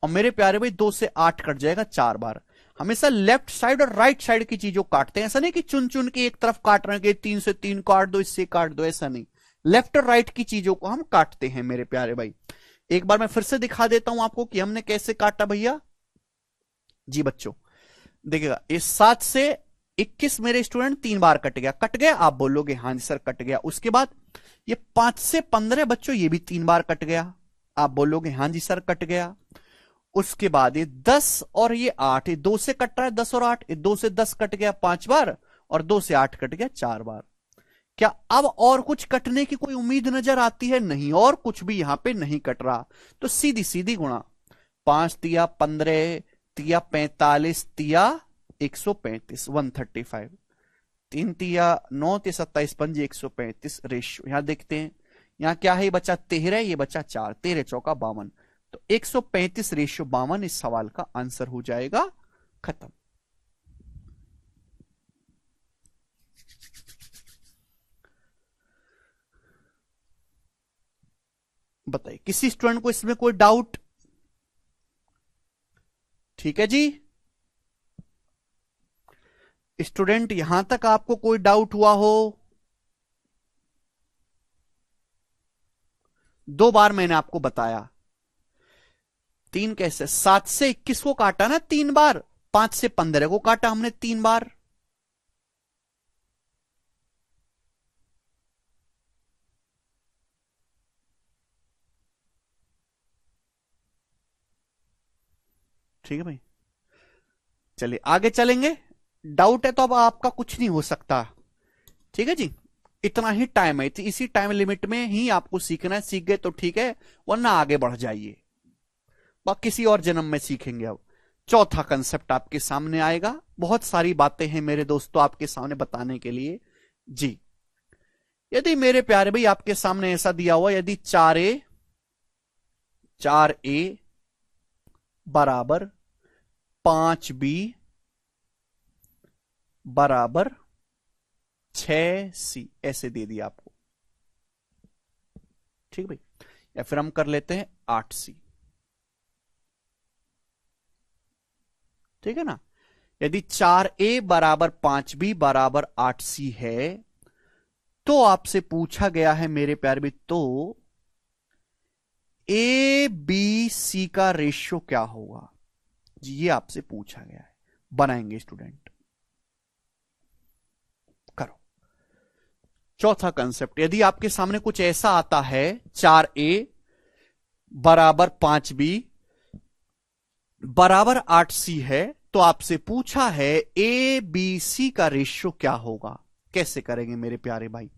और मेरे प्यारे भाई 2 से 8 कट जाएगा 4 बार। हमेशा लेफ्ट साइड और राइट साइड की चीजों काटते हैं, ऐसा नहीं कि चुन चुन के एक तरफ काट रहे हैं कि 3 से 3 काट दो, इससे काट दो, ऐसा नहीं। लेफ्ट और राइट की चीजों को हम काटते हैं मेरे प्यारे भाई। एक बार मैं फिर से दिखा देता हूं आपको कि हमने कैसे काटा भैया। जी बच्चों देखिएगा, इस 7 से 21 मेरे स्टूडेंट 3 बार कट गया, कट गया, आप बोलोगे हाँ जी सर कट गया। उसके बाद ये 5 से 15 बच्चों ये भी 3 बार कट गया, आप बोलोगे हाँ जी सर कट गया। उसके बाद ये 10 और ये 8, ये 2 से कट रहा है 10 और 8, ये 2 से 10 कट गया 5 बार, और 2 से 8 कट गया 4 बार। क्या अब और कुछ कटने की कोई उम्मीद नजर आती है? नहीं, और कुछ भी यहां पे नहीं कट रहा, तो सीधी सीधी गुणा, 5 तिया 15 तिया 45 तिया 135, 135, 3 तिया 9 तिया 27 पंजे 135 रेशियो। यहां देखते हैं, यहां क्या है, ये बचा 13, ये बचा 4, 13 चौका 52, तो 135 रेशियो 52 इस सवाल का आंसर हो जाएगा। खत्म। बताइए किसी स्टूडेंट को इसमें कोई डाउट? ठीक है जी स्टूडेंट, यहां तक आपको कोई डाउट हुआ हो? 2 बार मैंने आपको बताया, 3 कैसे, 7 से 21 को काटा ना 3 बार, 5 से 15 को काटा हमने 3 बार। ठीक है भाई, चलिए आगे चलेंगे। डाउट है तो अब आपका कुछ नहीं हो सकता, ठीक है जी, इतना ही टाइम है, इसी टाइम लिमिट में ही आपको सीखना है। सीख गए तो ठीक है, वरना आगे बढ़ जाइए, किसी और जन्म में सीखेंगे। अब चौथा कंसेप्ट आपके सामने आएगा, बहुत सारी बातें हैं मेरे दोस्तों आपके सामने बताने के लिए। जी यदि मेरे प्यारे भाई आपके सामने ऐसा दिया हुआ, यदि 4a बराबर 5b बराबर 6c ऐसे दे दिया आपको, ठीक भाई, या फिर हम कर लेते हैं 8c, ठीक है ना। यदि 4a बराबर 5b बराबर 8c है, तो आपसे पूछा गया है मेरे प्यारे भी, तो ए बी सी का रेशियो क्या होगा जी, ये आपसे पूछा गया है। बनाएंगे स्टूडेंट, करो। चौथा कंसेप्ट, यदि आपके सामने कुछ ऐसा आता है 4a बराबर 5b बराबर 8c है, तो आपसे पूछा है ए बी सी का रेशियो क्या होगा। कैसे करेंगे मेरे प्यारे भाई?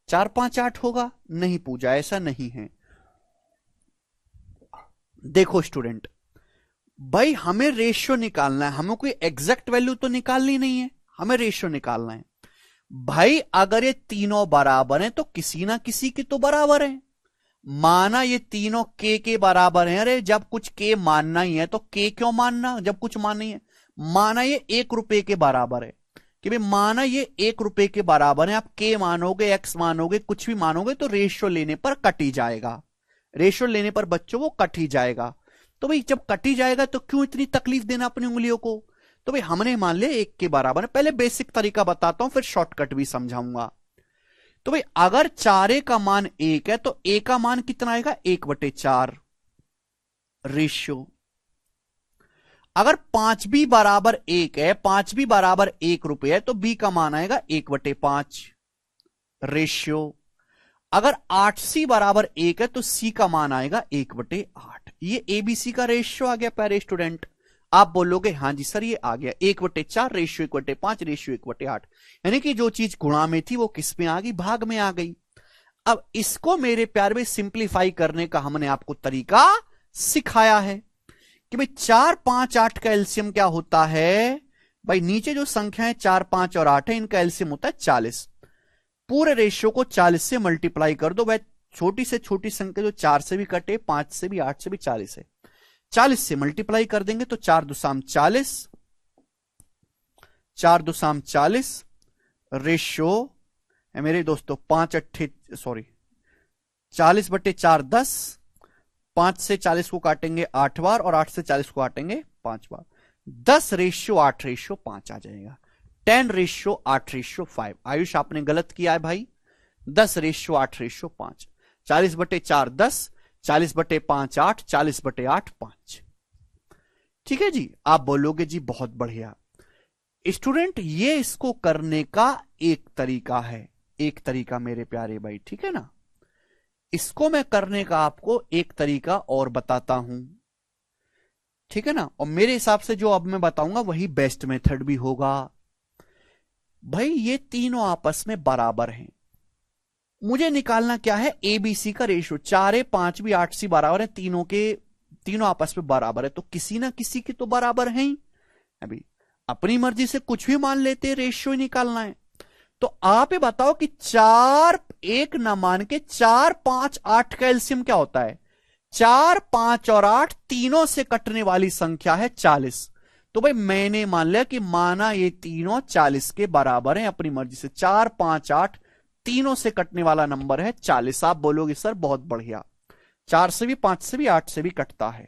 4 5 8 होगा? नहीं पूजा, ऐसा नहीं है। देखो स्टूडेंट, भाई हमें रेशियो निकालना है, हमें कोई एग्जैक्ट वैल्यू तो निकालनी नहीं है, हमें रेशियो निकालना है। भाई अगर ये तीनों बराबर हैं तो किसी ना किसी की तो बराबर है। माना ये तीनों के बराबर हैं। अरे जब कुछ के मानना ही है तो के क्यों मानना जब कुछ मानना ही है। माना ये 1 रुपए के बराबर है कि भाई माना ये 1 रुपए के बराबर है, आप के मानोगे, एक्स मानोगे, कुछ भी मानोगे तो रेशियो लेने पर कट ही जाएगा। रेशियो लेने पर बच्चों वो कट ही जाएगा। तो भाई जब कट ही जाएगा तो क्यों इतनी तकलीफ देना अपनी उंगलियों को। तो भाई हमने मान लिया 1 के बराबर है। पहले बेसिक तरीका बताता हूं, फिर शॉर्टकट भी समझाऊंगा। तो भाई अगर 4 का मान 1 है तो ए का मान कितना आएगा? 1/4 रेशियो। अगर 5 भी बराबर 1 है, 5 भी बराबर 1 रुपए है तो बी का मान आएगा 1/5 रेशियो। अगर 8c बराबर 1 है तो सी का मान आएगा 1/8। ये एबीसी का रेशियो आ गया प्यारे स्टूडेंट। आप बोलोगे हाँ जी सर ये आ गया 1/4 रेशियो 1/5 रेशियो 1/8। यानी कि जो चीज गुणा में थी वो किस में आ गई? भाग में आ गई। अब इसको मेरे प्यार में सिंप्लीफाई करने का हमने आपको तरीका सिखाया है कि भाई 4 5 8 का एलसीएम क्या होता है। भाई नीचे जो संख्या है 4 5 और 8 है, इनका एलसीएम होता है 40। पूरे रेशियो को 40 से मल्टीप्लाई कर दो। भाई छोटी से छोटी संख्या जो 4 से भी कटे, 5 से भी, 8 से भी, 40 है, 40 से मल्टीप्लाई कर देंगे तो 4 दूसाम 40, 4 दूसाम 40 रेशियो है मेरे दोस्तों 40/4 10। 5 से 40 को काटेंगे 8 बार और 8 से 40 को काटेंगे 5 बार। 10/8/5 आ जाएगा। 10/8/5। आयुष आपने गलत किया है भाई। 10/8/5। 40/4 10, 40/5 8, 40/8 5। ठीक है जी। आप बोलोगे जी बहुत बढ़िया स्टूडेंट, ये इसको करने का एक तरीका है। एक तरीका मेरे प्यारे भाई, ठीक है ना। इसको मैं करने का आपको एक तरीका और बताता हूं, ठीक है ना। और मेरे हिसाब से जो अब मैं बताऊंगा वही बेस्ट मेथड भी होगा। भाई ये तीनों आपस में बराबर हैं। मुझे निकालना क्या है? एबीसी का रेशियो। 4 5 भी 8 सी बराबर है, तीनों आपस में बराबर है तो किसी ना किसी की तो बराबर है ही। अभी अपनी मर्जी से कुछ भी मान लेते हैं, रेशियो ही निकालना है। तो आप ये बताओ कि 4 1 ना मान के 4 5 8 का एलसीएम क्या होता है? 4 5 और 8 तीनों से कटने वाली संख्या है 40। तो भाई मैंने मान लिया कि माना ये तीनों 40 के बराबर हैं अपनी मर्जी से। 4 5 8 तीनों से कटने वाला नंबर है 40। आप बोलोगे सर बहुत बढ़िया, 4 से भी, 5 से भी, 8 से भी कटता है।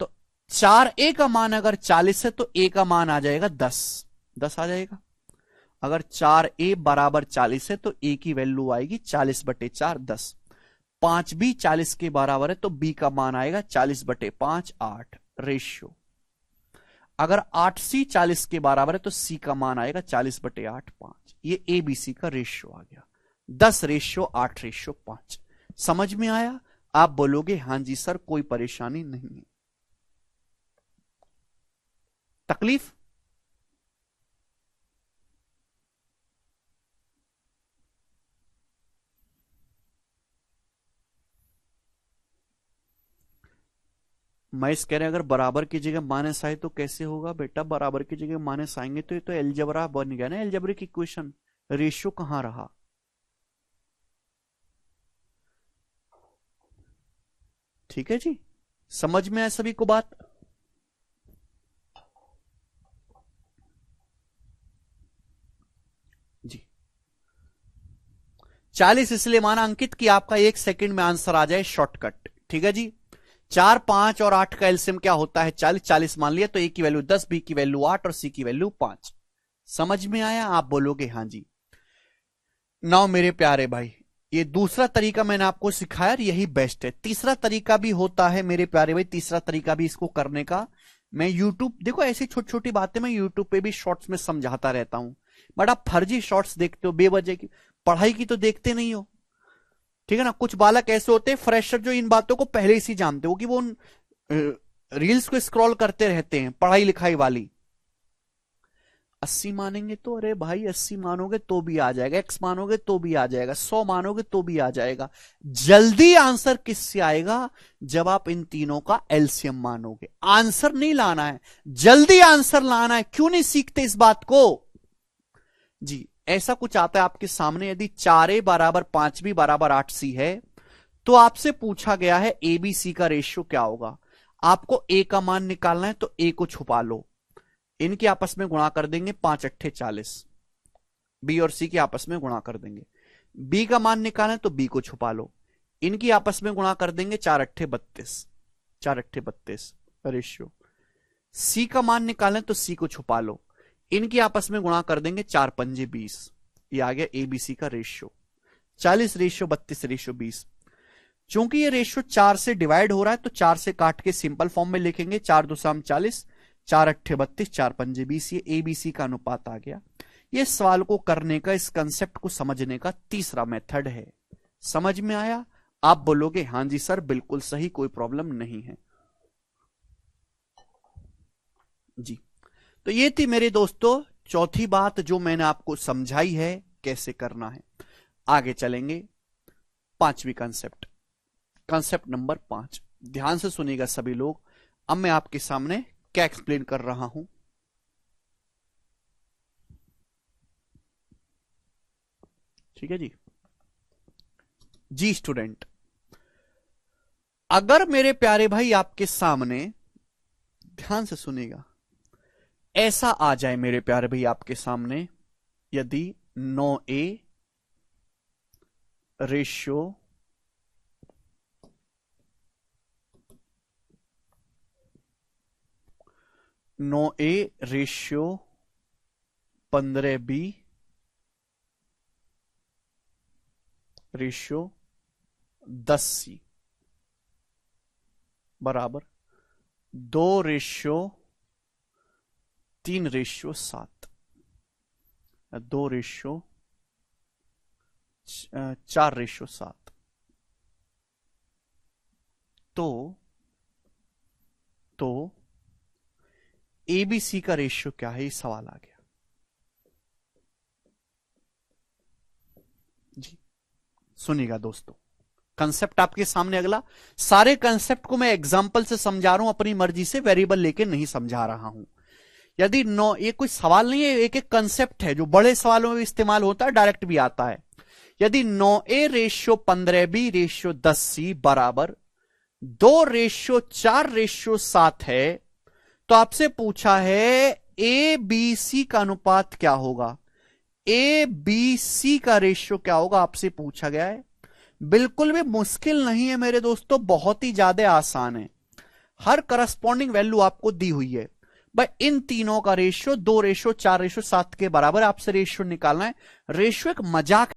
तो 4a का मान अगर 40 है तो a का मान आ जाएगा 10 आ जाएगा। अगर 4a बराबर 40 है तो a की वैल्यू आएगी 40/4 10। 5 भी 40 के बराबर है तो b का मान आएगा 40/5 8 रेशियो। अगर 8c 40 के बराबर है तो c का मान आएगा 40/8 5। ये एबीसी का रेशियो आ गया 10/8/5। समझ में आया? आप बोलोगे हां जी सर कोई परेशानी नहीं है। तकलीफ? महेश कह रहे हैं अगर बराबर की जगह माइनस आए तो कैसे होगा? बेटा बराबर की जगह माइनस आएंगे तो ये तो एलजबरा बन गया ना, एलजबरिक इक्वेशन। रेशियो कहां रहा? ठीक है जी, समझ में आया सभी को बात? जी 40 इसलिए माना अंकित कि आपका 1 सेकंड में आंसर आ जाए, शॉर्टकट। ठीक है जी। 4 5 और 8 का एलसीएम क्या होता है? 40। 40 मान लिया तो ए की वैल्यू 10, बी की वैल्यू 8 और सी की वैल्यू 5। समझ में आया? आप बोलोगे हां जी। नाउ मेरे प्यारे भाई, ये दूसरा तरीका मैंने आपको सिखाया, यही बेस्ट है। तीसरा तरीका भी होता है मेरे प्यारे भाई, तीसरा तरीका भी इसको करने का। मैं यूट्यूब, देखो ऐसी छोटी छोटी बातें मैं यूट्यूब पे भी शॉर्ट्स में समझाता रहता हूं, बट आप फर्जी शॉर्ट्स देखते हो, बेवजह की पढ़ाई की तो देखते नहीं हो। ठीक है ना। कुछ बालक ऐसे होते हैं फ्रेशर जो इन बातों को पहले ही जानते हो कि वो उन रील्स को स्क्रॉल करते रहते हैं पढ़ाई लिखाई वाली। 80 मानेंगे तो, अरे भाई 80 मानोगे तो भी आ जाएगा, x मानोगे तो भी आ जाएगा, 100 मानोगे तो भी आ जाएगा। जल्दी आंसर किससे आएगा? जब आप इन तीनों का एलसीएम मानोगे। आंसर नहीं लाना है, जल्दी आंसर लाना है। क्यों नहीं सीखते इस बात को जी? ऐसा कुछ आता है आपके सामने, यदि 4a बराबर 5b बराबर 8c है तो आपसे पूछा गया है ए बी सी का रेशियो क्या होगा। आपको ए का मान निकालना है तो ए को छुपा लो, इनके आपस में गुणा कर देंगे, 5 अट्ठे 40, बी और सी के आपस में गुणा कर देंगे। बी का मान निकालना है तो बी को छुपा लो, इनकी आपस में गुणा कर देंगे, 4 अट्ठे 32, 4 अट्ठे 32 रेशियो। सी का मान निकालना है तो सी को छुपा लो, इनकी आपस में गुणा कर देंगे, 4 पंजे 20। ये आ गया एबीसी का रेशियो, 40 रेशियो 32 रेशियो 20। चूंकि ये रेशियो 4 से डिवाइड हो रहा है तो 4 से काट के सिंपल फॉर्म में लिखेंगे, 4 2 40, 4 अट्ठे 32, 4 पंजे 20। ये एबीसी का अनुपात आ गया। ये सवाल को करने का, इस कंसेप्ट को समझने का तीसरा मेथड है। समझ में आया? आप बोलोगे हां जी सर बिल्कुल सही, कोई प्रॉब्लम नहीं है जी। तो ये थी मेरे दोस्तों चौथी बात जो मैंने आपको समझाई है कैसे करना है। आगे चलेंगे पांचवी कंसेप्ट, कंसेप्ट नंबर 5। ध्यान से सुनिएगा सभी लोग, अब मैं आपके सामने क्या एक्सप्लेन कर रहा हूं। ठीक है जी। जी स्टूडेंट, अगर मेरे प्यारे भाई आपके सामने, ध्यान से सुनिएगा, ऐसा आ जाए मेरे प्यारे भाई आपके सामने, यदि 9a ratio 9a ratio 15b ratio 10c बराबर 2 रेशियो 3 रेशियो 7, 2 रेशियो 4 रेशियो 7, तो एबीसी का रेशियो क्या है, ये सवाल आ गया जी। सुनिएगा दोस्तों, कंसेप्ट आपके सामने अगला। सारे कंसेप्ट को मैं एग्जांपल से समझा रहा हूं, अपनी मर्जी से वेरिएबल लेके नहीं समझा रहा हूं। यदि 9, ये कोई सवाल नहीं है, एक एक कंसेप्ट है जो बड़े सवालों में इस्तेमाल होता है, डायरेक्ट भी आता है। यदि 9a ratio 15b ratio 10c बराबर 2 रेशियो 4 रेशियो 7 है, तो आपसे पूछा है ए बी सी का अनुपात क्या होगा, ए बी सी का रेशियो क्या होगा, आपसे पूछा गया है। बिल्कुल भी मुश्किल नहीं है मेरे दोस्तों, बहुत ही ज्यादा आसान है। हर करस्पॉन्डिंग वैल्यू आपको दी हुई है भाई, इन तीनों का रेशियो 2 रेशियो 4 रेशियो 7 के बराबर आपसे रेशियो निकालना है। रेशियो एक मजाक